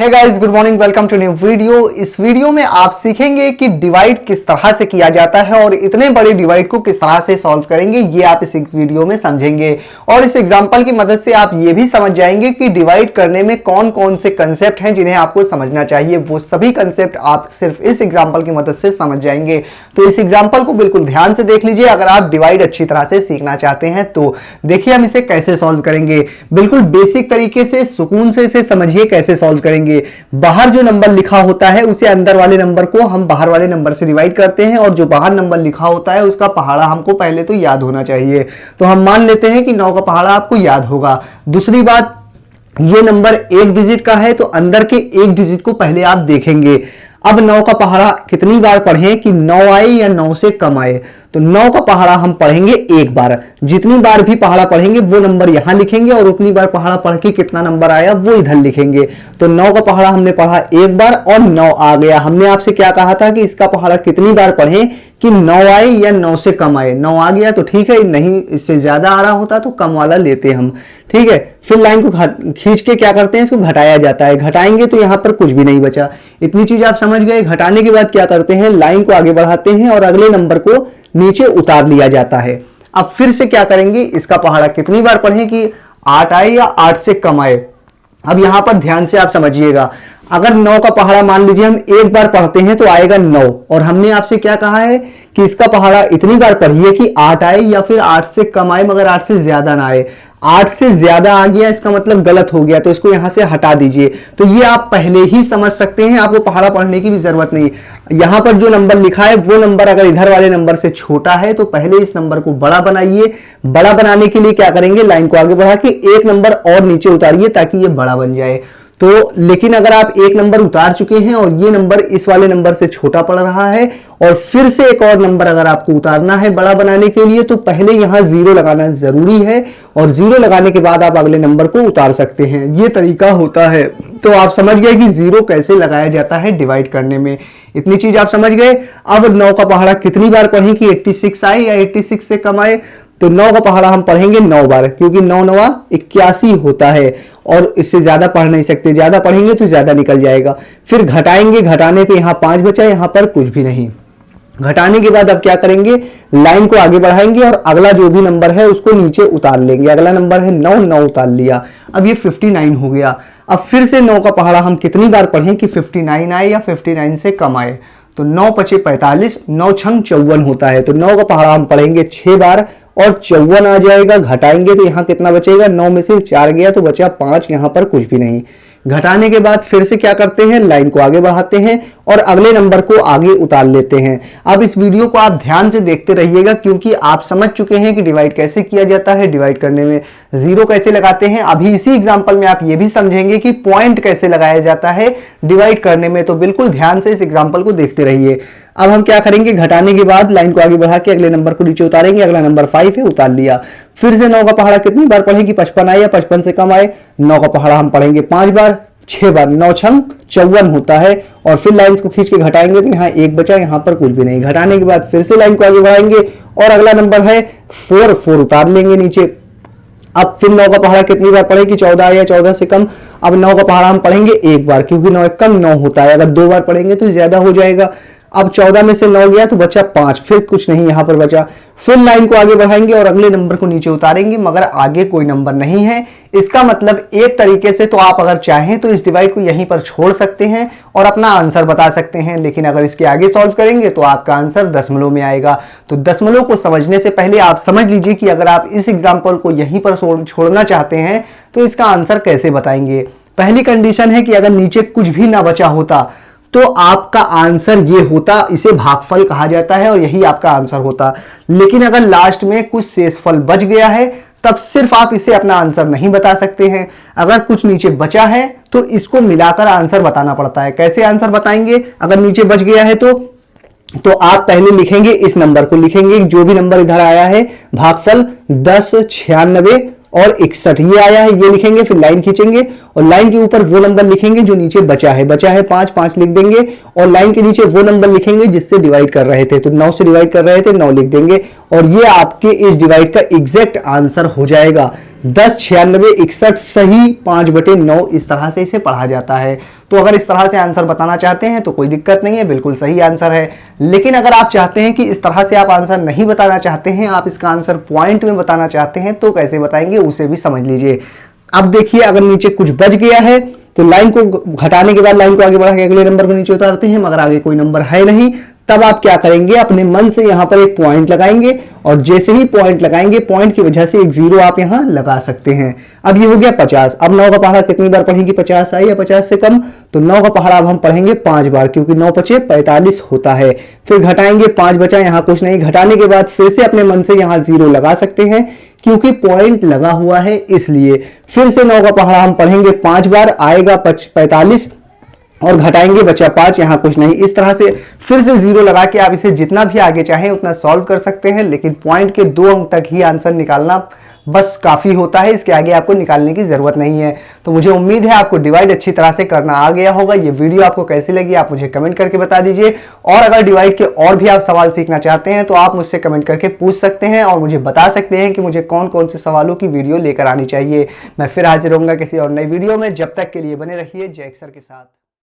Hey guys, good morning, welcome to new video. इस वीडियो में आप सीखेंगे कि डिवाइड किस तरह से किया जाता है और इतने बड़े डिवाइड को किस तरह से सॉल्व करेंगे, ये आप इस वीडियो में समझेंगे। और इस एग्जांपल की मदद से आप ये भी समझ जाएंगे कि डिवाइड करने में कौन कौन से कंसेप्ट हैं जिन्हें आपको समझना चाहिए। वो सभी कंसेप्ट आप सिर्फ इस एग्जाम्पल की मदद से समझ जाएंगे। तो इस एग्जाम्पल को बिल्कुल ध्यान से देख लीजिए अगर आप डिवाइड अच्छी तरह से सीखना चाहते हैं तो। देखिए हम इसे कैसे सॉल्व करेंगे, बिल्कुल बेसिक तरीके से सुकून से इसे समझिए कैसे सॉल्व करेंगे। बाहर जो नंबर लिखा होता है उसे अंदर वाले नंबर को हम बाहर वाले नंबर से डिवाइड करते हैं और जो बाहर नंबर लिखा होता है उसका पहाड़ा हमको पहले तो याद होना चाहिए। तो हम मान लेते हैं कि 9 का पहाड़ा आपको याद होगा। दूसरी बात, ये नंबर एक डिजिट का है तो अंदर के एक डिजिट को पहले आप देखेंगे। अब 9 का पहाड़ा कितनी बार पढ़ें कि 9 आए या 9 से कम आए। तो 9 का पहाड़ा हम पढ़ेंगे एक बार। जितनी बार भी पहाड़ा पढ़ेंगे वो नंबर यहां लिखेंगे और उतनी बार पहाड़ा पढ़ के कितना नंबर आया वो इधर लिखेंगे। तो 9 का पहाड़ा हमने पढ़ा एक बार और 9 आ गया। हमने आपसे क्या कहा था कि इसका पहाड़ा कितनी बार पढ़ें कि 9 आए या 9 से कम आए। 9 आ गया तो ठीक है, नहीं इससे ज्यादा आ रहा होता तो कम वाला लेते हम। ठीक है, फिर लाइन को खींच के क्या करते हैं, इसको घटाया जाता है। घटाएंगे तो यहां पर कुछ भी नहीं बचा। इतनी चीज आप समझ गए। घटाने के बाद क्या करते हैं, लाइन को आगे बढ़ाते हैं और अगले नंबर को नीचे उतार लिया जाता है। अब फिर से क्या करेंगे, इसका पहाड़ा कितनी बार पढ़ें कि 8 आए या 8 से कम आए। अब यहां पर ध्यान से आप समझिएगा, अगर 9 का पहाड़ा मान लीजिए हम एक बार पढ़ते हैं तो आएगा 9 और हमने आपसे क्या कहा है कि इसका पहाड़ा इतनी बार पढ़िए कि 8 आए या फिर 8 से कम आए मगर 8 से ज्यादा ना आए। 8 से ज्यादा आ गया इसका मतलब गलत हो गया, तो इसको यहां से हटा दीजिए। तो ये आप पहले ही समझ सकते हैं, आपको पहाड़ा पढ़ने की भी जरूरत नहीं। यहां पर जो नंबर लिखा है वो नंबर अगर इधर वाले नंबर से छोटा है तो पहले इस नंबर को बड़ा बनाइए। बड़ा बनाने के लिए क्या करेंगे, लाइन को आगे बढ़ा के एक नंबर और नीचे उतारिए ताकि ये बड़ा बन जाए। तो लेकिन अगर आप एक नंबर उतार चुके हैं और ये नंबर इस वाले नंबर से छोटा पड़ रहा है और फिर से एक और नंबर अगर आपको उतारना है बड़ा बनाने के लिए तो पहले यहां 0 लगाना जरूरी है और 0 लगाने के बाद आप अगले नंबर को उतार सकते हैं। ये तरीका होता है। तो आप समझ गए कि 0 कैसे लगाया जाता है डिवाइड करने में। इतनी चीज आप समझ गए। अब 9 का पहाड़ा कितनी बार पढ़ें कि 86 आए या 86 से कम आए। तो 9 का पहाड़ा हम पढ़ेंगे 9 बार, क्योंकि 9 9 81 होता है और इससे ज्यादा पढ़ नहीं सकते। ज्यादा पढ़ेंगे तो ज्यादा निकल जाएगा। फिर घटाएंगे, घटाने पे यहां 5 बचा, यहां पर कुछ भी नहीं। घटाने के बाद अब क्या करेंगे, लाइन को आगे बढ़ाएंगे और अगला जो भी नंबर है उसको नीचे उतार लेंगे। अगला नंबर है 9, 9 उतार लिया। अब ये 59 हो गया। अब फिर से 9 का पहाड़ा हम कितनी बार पढ़ें कि 59 आए या 59 से कम आए। तो 9 पचे 45, 9 छंग 54 होता है। तो 9 का पहाड़ा हम पढ़ेंगे 6 बार और 54 आ जाएगा। घटाएंगे तो यहां कितना बचेगा, 9 में से 4 गया तो बचा 5, यहां पर कुछ भी नहीं। घटाने के बाद फिर से क्या करते हैं, लाइन को आगे बढ़ाते हैं और अगले नंबर को आगे उतार लेते हैं। अब इस वीडियो को आप ध्यान से देखते रहिएगा क्योंकि आप समझ चुके हैं कि डिवाइड कैसे किया जाता है, डिवाइड करने में 0 कैसे लगाते हैं। अभी इसी एग्जांपल में आप ये भी समझेंगे कि पॉइंट कैसे लगाया जाता है डिवाइड करने में। तो बिल्कुल ध्यान से इस एग्जाम्पल को देखते रहिए। अब हम क्या करेंगे, घटाने के बाद लाइन को आगे बढ़ा के अगले नंबर को नीचे उतारेंगे। अगला नंबर 5 है, उतार लिया। फिर से 9 का पहाड़ा कितनी बार पढ़ें कि 55 आए या 55 से कम आए। 9 का पहाड़ा हम पढ़ेंगे 5 बार, 6 बार, 9 छंग 54 होता है। और फिर लाइन को खींच के घटाएंगे तो यहाँ 1 बचा, यहाँ पर कुछ भी नहीं। घटाने के बाद फिर से लाइन को आगे बढ़ाएंगे और अगला नंबर है 4, 4 उतार लेंगे नीचे। अब फिर 9 का पहाड़ा कितनी बार पढ़े कि 14 आए या 14 से कम। अब 9 का पहाड़ा हम पढ़ेंगे एक बार, क्योंकि 9 एक कम 9 होता है। अगर 2 बार पढ़ेंगे तो ज्यादा हो जाएगा। अब 14 में से 9 गया तो बचा 5, फिर कुछ नहीं यहां पर बचा। फिर लाइन को आगे बढ़ाएंगे और अगले नंबर को नीचे उतारेंगे मगर आगे कोई नंबर नहीं है। इसका मतलब एक तरीके से तो आप अगर चाहें तो इस डिवाइड को यहीं पर छोड़ सकते हैं और अपना आंसर बता सकते हैं, लेकिन अगर इसके आगे सॉल्व करेंगे तो आपका आंसर दशमलव में आएगा। तो दशमलव को समझने से पहले आप समझ लीजिए कि अगर आप इस एग्जाम्पल को यहीं पर छोड़ना चाहते हैं तो इसका आंसर कैसे बताएंगे। पहली कंडीशन है कि अगर नीचे कुछ भी ना बचा होता तो आपका आंसर ये होता, इसे भागफल कहा जाता है और यही आपका आंसर होता। लेकिन अगर लास्ट में कुछ शेषफल बच गया है तब सिर्फ आप इसे अपना आंसर नहीं बता सकते हैं। अगर कुछ नीचे बचा है तो इसको मिलाकर आंसर बताना पड़ता है। कैसे आंसर बताएंगे, अगर नीचे बच गया है तो आप पहले लिखेंगे, इस नंबर को लिखेंगे, जो भी नंबर इधर आया है भागफल 10, 96 और 61 ये आया है, ये लिखेंगे। फिर लाइन खींचेंगे और लाइन के ऊपर वो नंबर लिखेंगे जो नीचे बचा है 5, 5 लिख देंगे और लाइन के नीचे वो नंबर लिखेंगे जिससे डिवाइड कर रहे थे। तो 9 से डिवाइड कर रहे थे, 9 लिख देंगे और ये आपके इस डिवाइड का एग्जैक्ट आंसर हो जाएगा। 10, 96, 61 सही 5/9 इस तरह से इसे पढ़ा जाता है। तो अगर इस तरह से आंसर बताना चाहते हैं तो कोई दिक्कत नहीं है, बिल्कुल सही आंसर है। लेकिन अगर आप चाहते हैं कि इस तरह से आप आंसर नहीं बताना चाहते हैं, आप इसका आंसर पॉइंट में बताना चाहते हैं, तो कैसे बताएंगे उसे भी समझ लीजिए। अब देखिए, अगर नीचे कुछ बच गया है तो लाइन को घटाने के बाद लाइन को आगे बढ़ा के अगले नंबर को नीचे उतारते हैं, मगर आगे कोई नंबर है नहीं, तब आप क्या करेंगे, अपने मन से यहां पर एक पॉइंट लगाएंगे और जैसे ही पॉइंट लगाएंगे, पॉइंट की वजह से एक जीरो आप यहां लगा सकते हैं। अब ये हो गया 50। अब 9 का पहाड़ा कितनी बार पढ़ेंगे, 50 आए या 50 से कम, तो 9 का पहाड़ा अब हम पढ़ेंगे 5 बार, क्योंकि 9 पचे 45 होता है। फिर घटाएंगे, 5 बचा, यहां कुछ नहीं, घटाने के बाद फिर से अपने मन से यहां जीरो लगा सकते हैं, क्योंकि पॉइंट लगा हुआ है इसलिए। फिर से 9 का पहाड़ा हम पढ़ेंगे 5 बार, आएगा 45 और घटाएंगे, बचा 5, यहां कुछ नहीं। इस तरह से फिर से जीरो लगा के आप इसे जितना भी आगे चाहें उतना सॉल्व कर सकते हैं, लेकिन पॉइंट के 2 अंक तक ही आंसर निकालना बस काफी होता है, इसके आगे आपको निकालने की जरूरत नहीं है। तो मुझे उम्मीद है आपको डिवाइड अच्छी तरह से करना आ गया होगा। ये वीडियो आपको कैसी लगी आप मुझे कमेंट करके बता दीजिए, और अगर डिवाइड के और भी आप सवाल सीखना चाहते हैं तो आप मुझसे कमेंट करके पूछ सकते हैं और मुझे बता सकते हैं कि मुझे कौन कौन से सवालों की वीडियो लेकर आनी चाहिए। मैं फिर हाजिर होऊंगा किसी और नई वीडियो में, जब तक के लिए बने रहिए जय अक्षर के साथ।